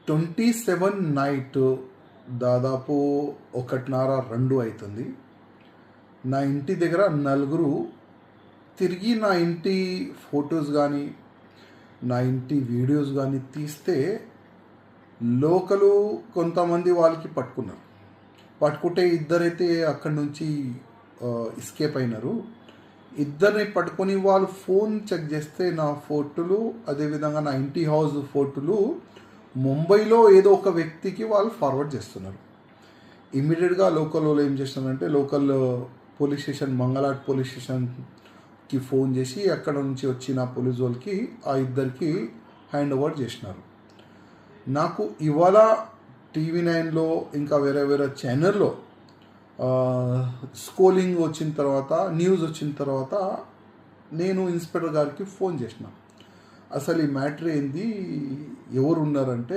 27 night దాదాపు 1:30-2 అవుతుంది. నా ఇంటి దగ్గర నలుగురు తిరిగి నా ఇంటి ఫొటోస్ కానీ నా ఇంటి వీడియోస్ కానీ తీస్తే లోకలు కొంతమంది వాళ్ళకి పట్టుకుంటే ఇద్దరైతే అక్కడి నుంచి ఎస్కేప్ అయినారు. ఇద్దరిని పట్టుకొని వాళ్ళు ఫోన్ చెక్ చేస్తే నా ఫోటోలు, అదేవిధంగా నా ఇంటి హౌస్ ఫోటోలు ముంబైలో ఏదో ఒక వ్యక్తికి వాళ్ళు ఫార్వర్డ్ చేస్తున్నారు. ఇమ్మీడియట్గా లోకల్ వాళ్ళు ఏం చేస్తున్నారంటే local police station, Mangalhat police స్టేషన్కి ఫోన్ చేసి అక్కడ నుంచి వచ్చిన పోలీస్ వాళ్ళకి ఆ ఇద్దరికి హ్యాండ్ ఓవర్ చేసినారు. నాకు ఇవాళ TV9లో ఇంకా వేరే వేరే ఛానల్లో స్కోలింగ్ వచ్చిన తర్వాత, న్యూస్ వచ్చిన తర్వాత నేను ఇన్స్పెక్టర్ గారికి ఫోన్ చేసిన. అసలు ఈ మ్యాటర్ ఏంది, ఎవరు ఉన్నారంటే